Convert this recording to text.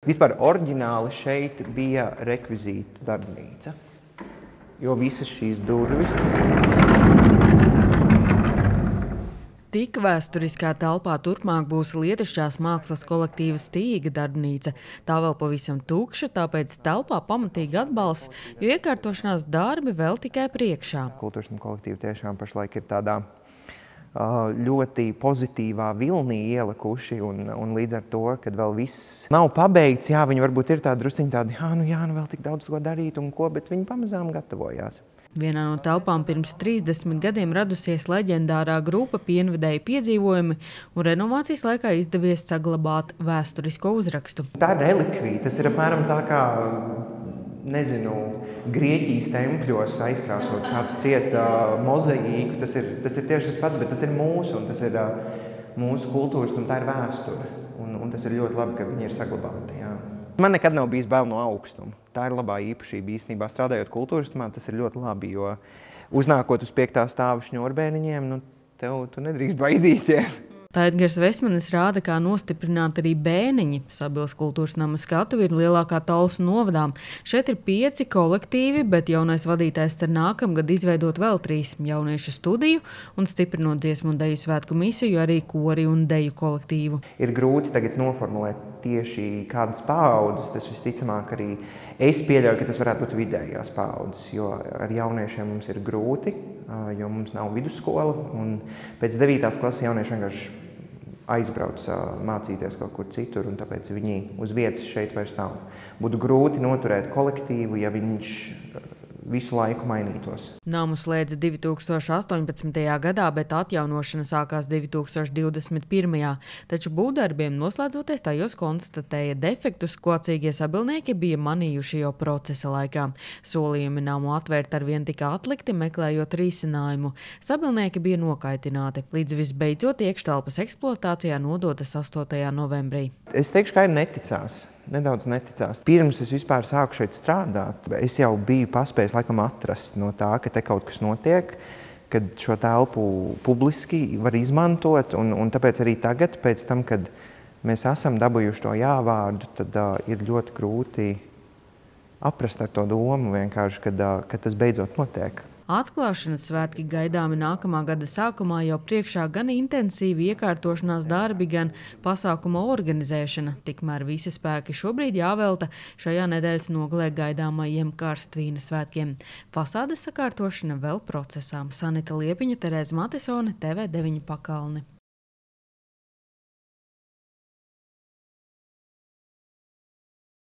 Vispār oriģināli šeit bija rekvizītu darbnīca, jo visas šīs durvis. Tik vēsturiskā telpā turpmāk būs Lietišķās mākslas kolektīva Stīga darbnīca. Tā vēl pavisam tukša, tāpēc telpā pamatīgi atbalsts, jo iekārtošanās darbi vēl tikai priekšā. Kultūras nama kolektīva tiešām pašlaik ir tādā ļoti pozitīvā vilnī ielikuši, un līdz ar to, kad vēl viss nav pabeigts, jā, viņi varbūt ir tādi drusciņi tādi, nu vēl tik daudz ko darīt un ko, bet viņi pamazām gatavojās. Vienā no telpām pirms 30 gadiem radusies leģendārā grupa Pienvedēju piedzīvojumi, un renovācijas laikā izdevies saglabāt vēsturisko uzrakstu. Tā ir relikvija, tas ir apmēram tā kā, Grieķijas tempļos aizkrāsot kāds cieta mozaīku. Tas ir tieši tas pats, bet tas ir mūsu, un tas ir mūsu kultūras, un tā ir vēsture. Un tas ir ļoti labi, ka viņi ir saglabāti. Jā. Man nekad nav bijis bail no augstuma. Tā ir labā īpašība īstenībā. Strādājot kultūras namā, tas ir ļoti labi, jo uznākot uz 5. stāva šņurbēniņiem, tu nedrīkst baidīties. Tā Edgars Vesmanis rāda, kā nostiprināt arī bēniņi. Sabils kultūras nama skatuve ir lielākā Talsu novadā. Šeit ir 5 kolektīvi, bet jaunais vadītājs cer nākamgad izveidot vēl 3 jauniešu studiju un stiprinot dziesmu un deju svētku misiju, arī kori un deju kolektīvu. Ir grūti tagad noformulēt tieši kādas paaudzes, tas visticamāk arī es pieļauju, ka tas varētu būt vidējās paaudzes, jo ar jauniešiem mums ir grūti, jo mums nav vidusskola, un pēc 9. klases jaunieši vienkārši aizbrauc mācīties kaut kur citur, un tāpēc viņi uz vietas šeit vairs nav. Būtu grūti noturēt kolektīvu, ja viņš visu laiku mainītos. Namu slēdza 2018. gadā, bet atjaunošana sākās 2021. Taču būvdarbiem noslēdzoties tajos konstatēja defektus, ko acīgie sabilnieki bija manījuši jau procesa laikā. Solījumi namu atvērt arvien tika atlikti, meklējot risinājumu. Sabilnieki bija nokaitināti, līdz visbeidzot iekštelpas eksploatācijā nodotas 8. novembrī. Es teikšu, ka nedaudz neticās. Pirms es vispār sāku šeit strādāt, es jau biju paspējis laikam atrast no tā, ka te kaut kas notiek, kad šo telpu publiski var izmantot, un tāpēc arī tagad, pēc tam, kad mēs esam dabūjuši to jā-vārdu, tad ir ļoti grūti aprast ar to domu vienkārši, kad tas beidzot notiek. Atklāšanas svētki gaidāmi nākamā gada sākumā, jau priekšā gan intensīvi iekārtošanās darbi, gan pasākuma organizēšana. Tikmēr visi spēki šobrīd jāvelta šajā nedēļas nogalē gaidāmajiem Karstvīna svētkiem. Fasādes sakārtošana vēl procesā. Sanita Liepiņa, Terēza Matisone, TV9 Pakalni.